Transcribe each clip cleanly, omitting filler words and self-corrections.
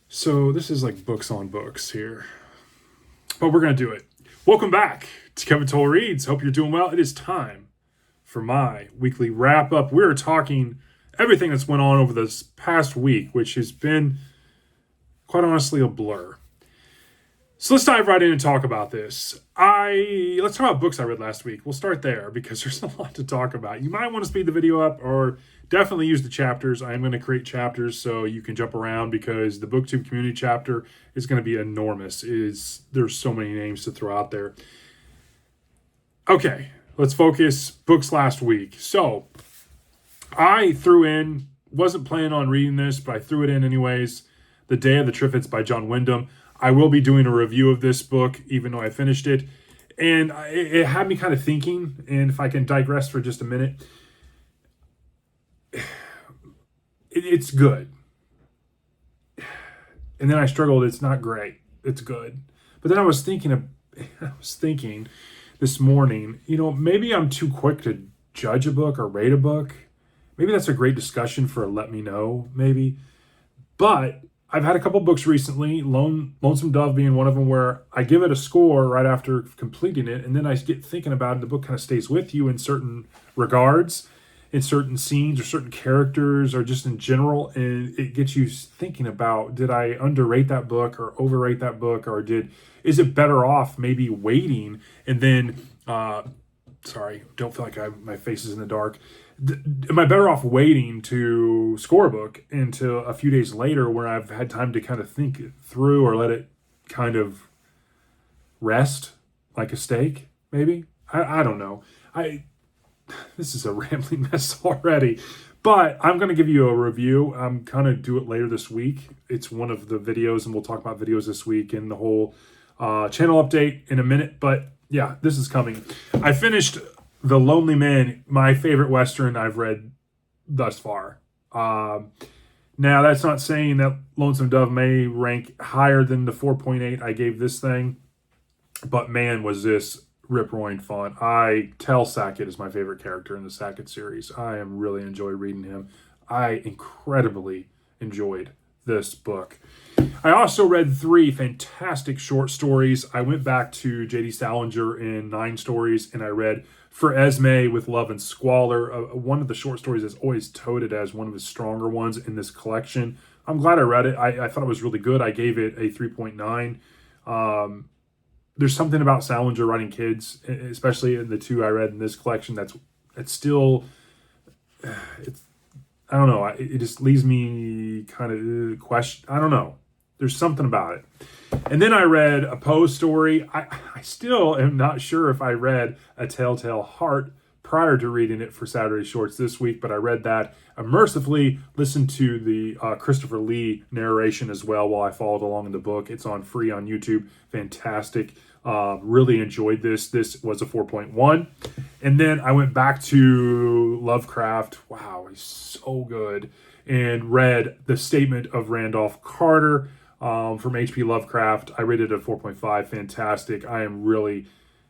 So this is like books on books here, but we're going to do it. Welcome back to Kevin Toll Reads. Hope you're doing well. It is time for my weekly wrap up. We're talking everything that's went on over this past week, which has been quite honestly a blur. So let's dive right in and talk about this. Let's talk about books I read last week. We'll start there because there's a lot to talk about. You might want to speed the video up or definitely use the chapters. I'm going to create chapters so you can jump around because the BookTube Community chapter is going to be enormous. There's so many names to throw out there. Okay, let's focus books last week. So I wasn't planning on reading this, but I threw it in anyways. The Day of the Triffids by John Wyndham. I will be doing a review of this book, even though I finished it. And it had me kind of thinking, and if I can digress for just a minute, it's good. And then I struggled, it's not great. It's good. But then I was thinking this morning, maybe I'm too quick to judge a book or rate a book. Maybe that's a great discussion for a let me know, maybe. But I've had a couple books recently, Lonesome Dove being one of them, where I give it a score right after completing it, and then I get thinking about it, and the book kind of stays with you in certain regards, in certain scenes or certain characters, or just in general, and it gets you thinking about, did I underrate that book or overrate that book, or is it better off maybe waiting and then, sorry, don't feel like my face is in the dark. Am I better off waiting to score a book until a few days later where I've had time to kind of think it through or let it kind of rest like a steak, maybe? I don't know. This is a rambling mess already, but I'm going to give you a review. I'm going to do it later this week. It's one of the videos, and we'll talk about videos this week and the whole channel update in a minute, but yeah, this is coming. I finished The Lonely Man, my favorite Western I've read thus far. Now, that's not saying that Lonesome Dove may rank higher than the 4.8 I gave this thing, but man, was this rip-roaring fun. Tel Sackett is my favorite character in the Sackett series. I really enjoy reading him. I incredibly enjoyed this book. I also read 3 fantastic short stories. I went back to J.D. Salinger in 9 stories, and I read For Esme with Love and Squalor, one of the short stories that's always touted as one of his stronger ones in this collection. I'm glad I read it. I thought it was really good. I gave it a 3.9. There's something about Salinger writing kids, especially in the 2 I read in this collection, that's still, I don't know. It just leaves me kind of question. I don't know. There's something about it. And then I read a Poe story. I still am not sure if I read A Telltale Heart prior to reading it for Saturday Shorts this week, but I read that. I mercifully listened to the Christopher Lee narration as well while I followed along in the book. It's free on YouTube. Fantastic. Really enjoyed this. This was a 4.1. And then I went back to Lovecraft. Wow, he's so good. And read The Statement of Randolph Carter from H.P. Lovecraft. I rated it a 4.5. Fantastic. I am really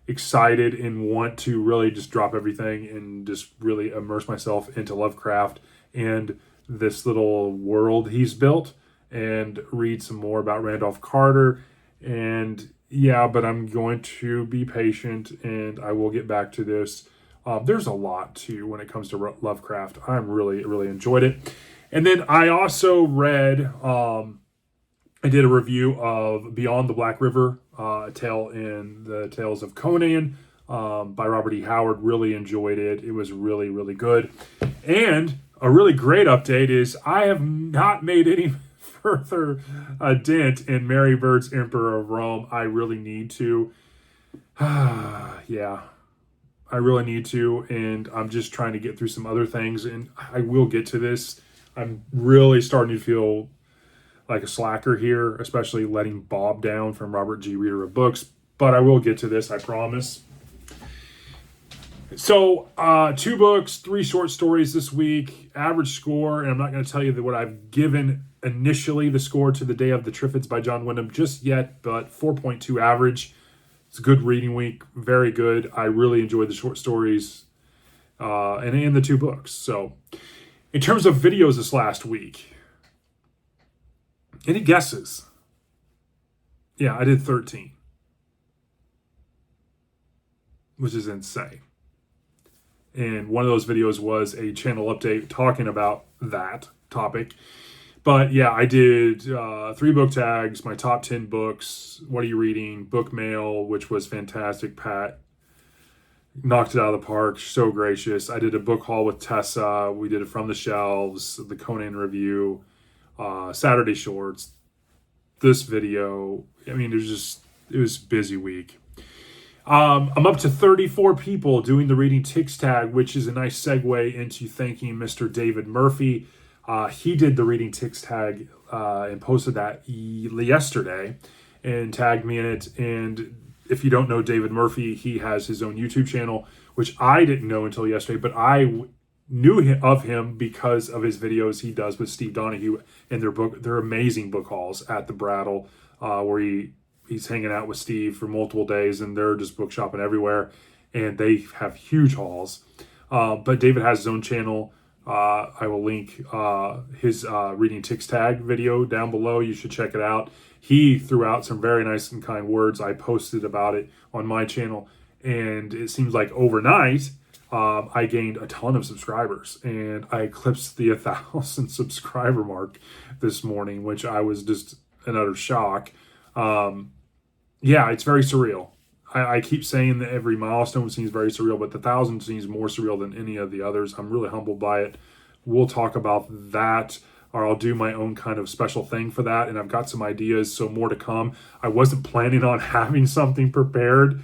excited and want to really just drop everything and just really immerse myself into Lovecraft and this little world he's built and read some more about Randolph Carter. And yeah, but I'm going to be patient and I will get back to this. There's a lot too when it comes to Lovecraft. I'm really enjoyed it. And then I also read, I did a review of Beyond the Black River, a tale in the Tales of Conan by Robert E. Howard. Really enjoyed it. It was really good. And a really great update is I have not made any further dent in Mary Bird's Emperor of Rome. I really need to. Yeah, I really need to. And I'm just trying to get through some other things. And I will get to this. I'm really starting to feel like a slacker here, especially letting Bob down from Robert G. Reader of Books. But I will get to this, I promise. So, 2 books, 3 short stories this week, average score, and I'm not going to tell you what I've given initially the score to The Day of the Triffids by John Wyndham just yet, but 4.2 average. It's a good reading week, very good. I really enjoyed the short stories and the 2 books. So in terms of videos this last week, any guesses? Yeah, I did 13, which is insane. And one of those videos was a channel update talking about that topic. But yeah, I did 3 book tags, my top 10 books, what are you reading, book mail, which was fantastic. Pat knocked it out of the park, so gracious. I did a book haul with Tessa. We did it from the shelves, the Conan review, Saturday shorts, this video. I mean, it was a busy week. I'm up to 34 people doing the Reading Ticks tag, which is a nice segue into thanking Mr. David Murphy. He did the Reading Ticks tag and posted that yesterday and tagged me in it. And if you don't know David Murphy, he has his own YouTube channel, which I didn't know until yesterday, but I knew of him because of his videos he does with Steve Donahue and their amazing book hauls at the Brattle, where he's hanging out with Steve for multiple days, and they're just book shopping everywhere, and they have huge hauls. But David has his own channel. I will link his Reading Ticks tag video down below. You should check it out. He threw out some very nice and kind words. I posted about it on my channel, and it seems like overnight, I gained a ton of subscribers, and I eclipsed the 1,000 subscriber mark this morning, which I was just in utter shock. Yeah, it's very surreal. I keep saying that every milestone seems very surreal, but the 1,000 seems more surreal than any of the others. I'm really humbled by it. We'll talk about that, or I'll do my own kind of special thing for that, and I've got some ideas, so more to come. I wasn't planning on having something prepared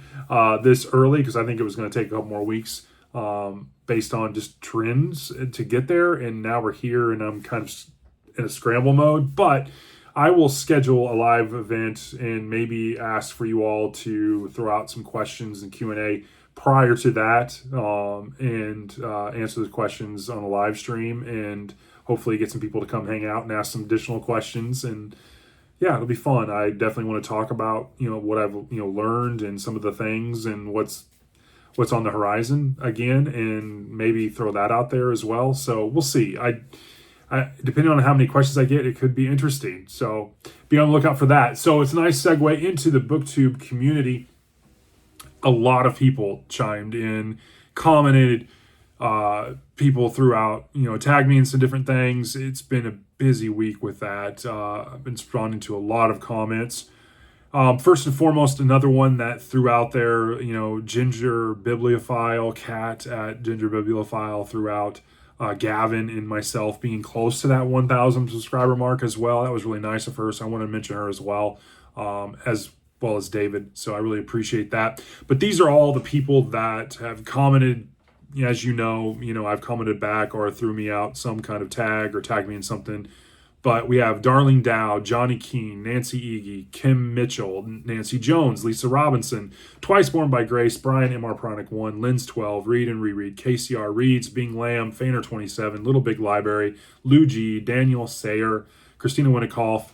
this early because I think it was going to take a couple more weeks based on just trends to get there, and now we're here, and I'm kind of in a scramble mode, but I will schedule a live event and maybe ask for you all to throw out some questions and Q&A prior to that, and answer the questions on a live stream, and hopefully get some people to come hang out and ask some additional questions. And yeah, it'll be fun. I definitely want to talk about, what I've, learned and some of the things and what's on the horizon again, and maybe throw that out there as well. So we'll see. Depending on how many questions I get, it could be interesting. So be on the lookout for that. So it's a nice segue into the BookTube community. A lot of people chimed in, commented, people throughout, tagged me in some different things. It's been a busy week with that. I've been responding to a lot of comments. First and foremost, another one that threw out there, Ginger Bibliophile, Cat at Ginger Bibliophile throughout. Gavin and myself being close to that 1,000 subscriber mark as well. That was really nice of her, so I want to mention her as well as David. So I really appreciate that. But these are all the people that have commented. As you know, I've commented back or threw me out some kind of tag or tagged me in something. But we have Darling Dow, Johnny Keene, Nancy Egie, Kim Mitchell, Nancy Jones, Lisa Robinson, Twice Born by Grace, Brian M.R. Pronic 1, Lynn's 12, Read and Reread, KCR Reads, Bing Lamb, Fainer 27, Little Big Library, Lou G, Daniel Sayer, Christina Winikoff,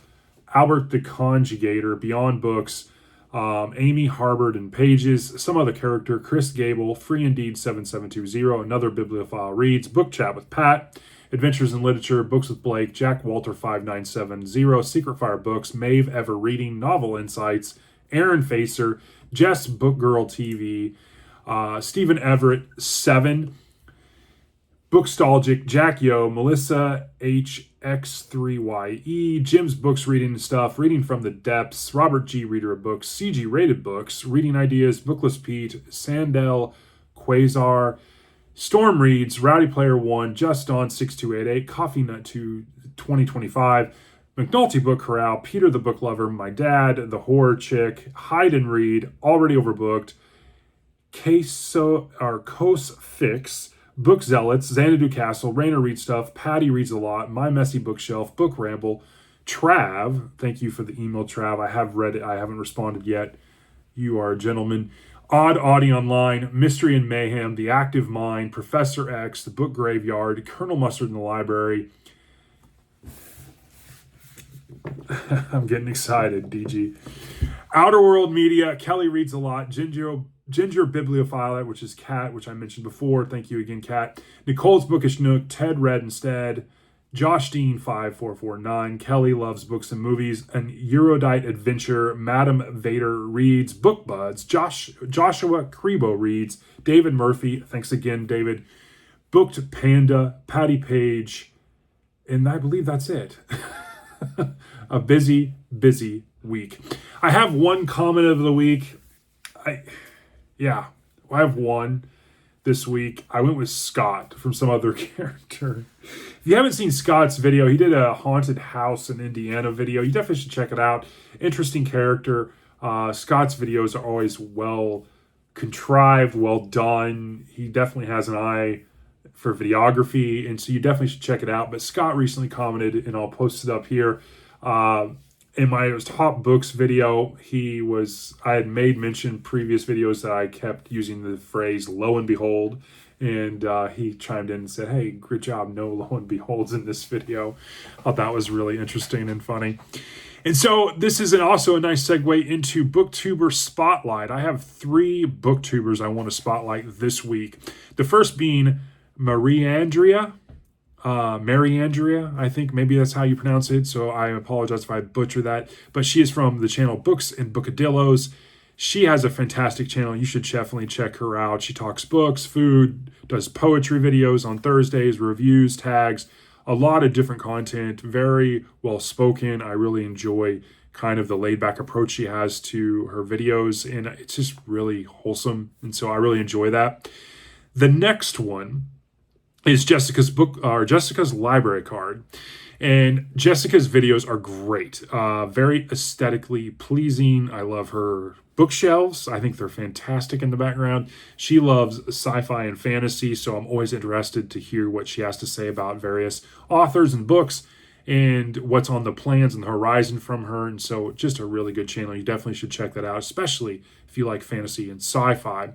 Albert the Conjugator, Beyond Books, Amy Harbord and Pages, some other character, Chris Gable, Free Indeed 7720, Another Bibliophile Reads, Book Chat with Pat, Adventures in Literature, Books with Blake, Jack Walter 5970, Secret Fire Books, Maeve Ever Reading, Novel Insights, Aaron Facer, Jess Book Girl TV, Stephen Everett 7, Bookstalgic, Jack Yo, Melissa HX3YE, Jim's Books Reading Stuff, Reading from the Depths, Robert G. Reader of Books, CG Rated Books, Reading Ideas, Bookless Pete, Sandel, Quasar, Storm Reads, Rowdy Player 1, Just On 6288, Coffee Nut 2 2025, McNulty Book Corral, Peter the Book Lover, My Dad, The Horror Chick, Hide and Read, Already Overbooked, Cos Fix, Book Zealots, Xanadu Castle, Rainer Reads Stuff, Patty Reads a Lot, My Messy Bookshelf, Book Ramble, Trav, thank you for the email, Trav. I have read it. I haven't responded yet. You are a gentleman. Odd Audie Online, Mystery and Mayhem, The Active Mind, Professor X, The Book Graveyard, Colonel Mustard in the Library. I'm getting excited, DG. Outer World Media, Kelly reads a lot. Ginger Bibliophile, which is Kat, which I mentioned before. Thank you again, Kat. Nicole's Bookish Nook, Ted read instead. Josh Dean 5449. Kelly loves books and movies. An Erudite Adventure. Madam Vader reads. Book Buds. Joshua Crebo reads. David Murphy. Thanks again, David. Booked Panda. Patty Page. And I believe that's it. A busy week. I have one comment of the week. I have one this week. I went with Scott from some other character. If you haven't seen Scott's video, he did a haunted house in Indiana video. You definitely should check it out. Interesting character. Scott's videos are always well contrived, well done. He definitely has an eye for videography, and so you definitely should check it out. But Scott recently commented, and I'll post it up here. In my top books video, I had made mention previous videos that I kept using the phrase "lo and behold," and he chimed in and said, "Hey, good job, no lo and beholds in this video." I thought that was really interesting and funny. And so this is also a nice segue into BookTuber Spotlight. I have 3 BookTubers I want to spotlight this week. The first being Mary Andrea, I think maybe that's how you pronounce it. So I apologize if I butcher that. But she is from the channel Books and Bookadillos. She has a fantastic channel. You should definitely check her out. She talks books, food, does poetry videos on Thursdays, reviews, tags, a lot of different content. Very well spoken. I really enjoy kind of the laid back approach she has to her videos, and it's just really wholesome. And so I really enjoy that. The next one is Jessica's library card. And Jessica's videos are great. Very aesthetically pleasing. I love her bookshelves. I think they're fantastic in the background. She loves sci-fi and fantasy, so I'm always interested to hear what she has to say about various authors and books and what's on the plans and the horizon from her. And so just a really good channel. You definitely should check that out, especially if you like fantasy and sci-fi.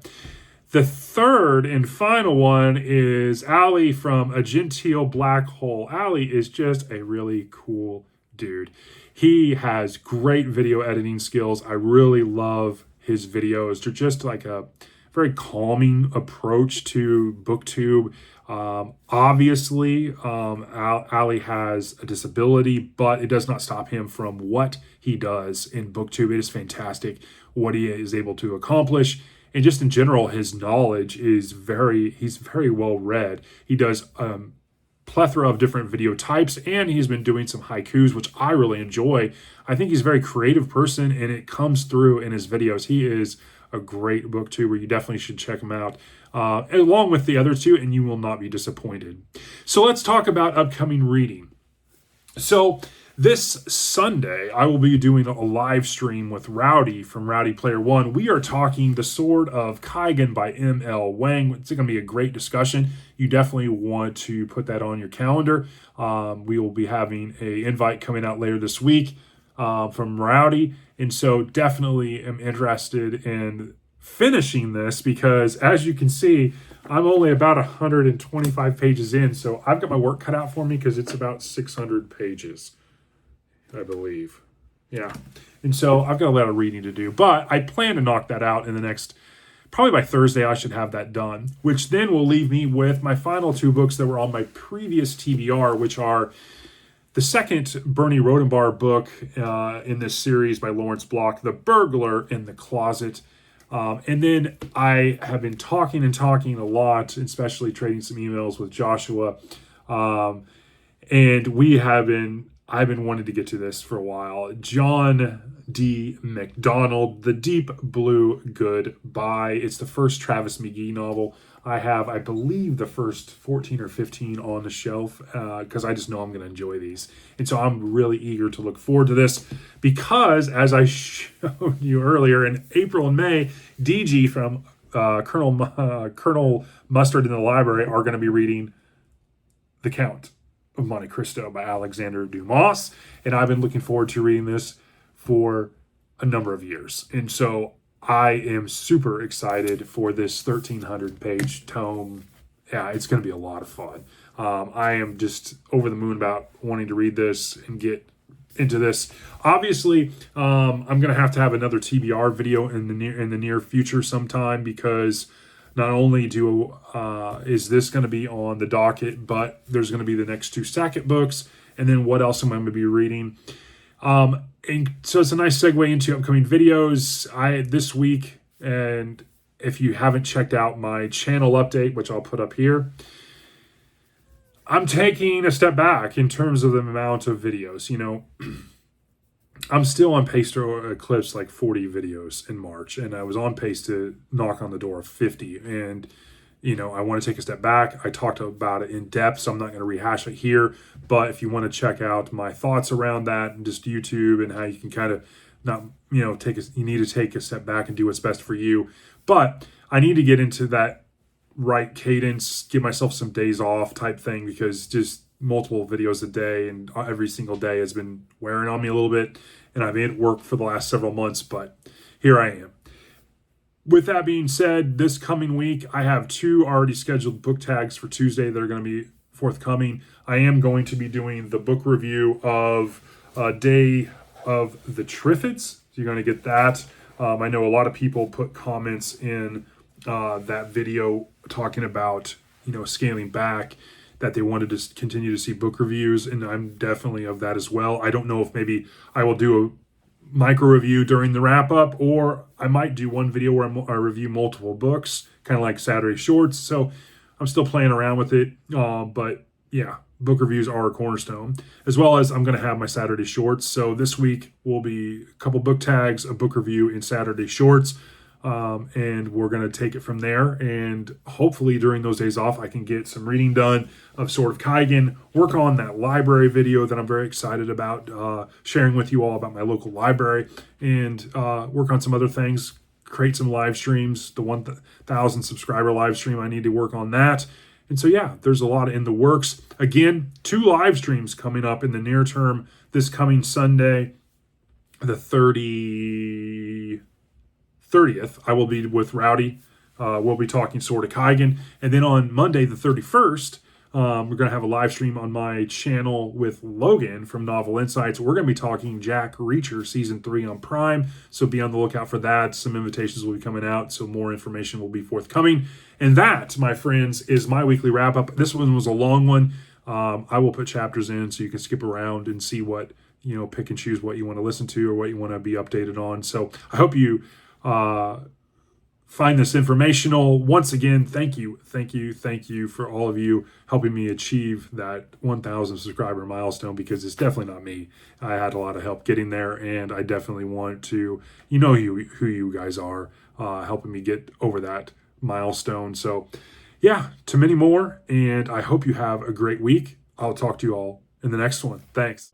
The third and final one is Allie from A Genteel Black Hole. Allie is just a really cool dude. He has great video editing skills. I really love his videos. They're just like a very calming approach to BookTube. Obviously, Ali has a disability, but it does not stop him from what he does in BookTube. It is fantastic what he is able to accomplish. And just in general, his knowledge he's very well read. He does plethora of different video types, and he's been doing some haikus, which I really enjoy. I think he's a very creative person, and it comes through in his videos. He is a great booktuber. You definitely should check him out, along with the other two, and you will not be disappointed. So let's talk about upcoming reading. So this Sunday, I will be doing a live stream with Rowdy from Rowdy Player One. We are talking The Sword of Kaigan by M.L. Wang. It's going to be a great discussion. You definitely want to put that on your calendar. We will be having an invite coming out later this week from Rowdy. And so definitely am interested in finishing this because, as you can see, I'm only about 125 pages in. So I've got my work cut out for me because it's about 600 pages. I believe. Yeah. And so I've got a lot of reading to do, but I plan to knock that out in the next, probably by Thursday, I should have that done, which then will leave me with my final 2 books that were on my previous TBR, which are the second Bernie Rodenbar book in this series by Lawrence Block, The Burglar in the Closet. And then I have been talking a lot, especially trading some emails with Joshua. And I've been wanting to get to this for a while. John D. MacDonald, The Deep Blue Goodbye. It's the first Travis McGee novel. I have, I believe, the first 14 or 15 on the shelf because I just know I'm going to enjoy these. And so I'm really eager to look forward to this because, as I showed you earlier, in April and May, DG from Colonel Mustard in the Library are going to be reading The Count of Monte Cristo by Alexander Dumas, and I've been looking forward to reading this for a number of years. And so I am super excited for this 1,300-page tome. Yeah, it's going to be a lot of fun. I am just over the moon about wanting to read this and get into this. Obviously, I'm gonna have to have another TBR video in the near future sometime, because not only is this going to be on the docket, but there's going to be the next 2 Sackett books, and then what else am I going to be reading? And so it's a nice segue into upcoming videos. This week, and if you haven't checked out my channel update, which I'll put up here, I'm taking a step back in terms of the amount of videos. I'm still on pace to eclipse like 40 videos in March, and I was on pace to knock on the door of 50. And, I want to take a step back. I talked about it in depth, so I'm not going to rehash it here. But if you want to check out my thoughts around that and just YouTube and how you can kind of not, you need to take a step back and do what's best for you. But I need to get into that right cadence, give myself some days off type thing, because just multiple videos a day and every single day has been wearing on me a little bit, and I've made it work for the last several months, but here I am. With that being said, this coming week, I have 2 already scheduled book tags for Tuesday that are going to be forthcoming. I am going to be doing the book review of Day of the Triffids. So you're going to get that. I know a lot of people put comments in that video talking about, scaling back, that they wanted to continue to see book reviews, and I'm definitely of that as well. I don't know if maybe I will do a micro review during the wrap up, or I might do one video where I review multiple books, kind of like Saturday Shorts. So I'm still playing around with it, but yeah, book reviews are a cornerstone, as well as I'm going to have my Saturday Shorts. So this week will be a couple book tags, a book review, in Saturday Shorts. And we're going to take it from there. And hopefully during those days off, I can get some reading done of Sword of Kaigen, work on that library video that I'm very excited about sharing with you all about my local library, and work on some other things, create some live streams, the 1,000 subscriber live stream. I need to work on that. And so, yeah, there's a lot in the works. Again, 2 live streams coming up in the near term. This coming Sunday, the 30th, I will be with Rowdy. We'll be talking Sword of Kaigen. And then on Monday, the 31st, we're going to have a live stream on my channel with Logan from Novel Insights. We're going to be talking Jack Reacher Season 3 on Prime. So be on the lookout for that. Some invitations will be coming out, so more information will be forthcoming. And that, my friends, is my weekly wrap-up. This one was a long one. I will put chapters in so you can skip around and see what, pick and choose what you want to listen to or what you want to be updated on. So I hope you find this informational. Once again, thank you for all of you helping me achieve that 1,000 subscriber milestone, because it's definitely not me. I had a lot of help getting there, and I definitely want to, who you guys are, helping me get over that milestone. So yeah, to many more, and I hope you have a great week. I'll talk to you all in the next one. Thanks.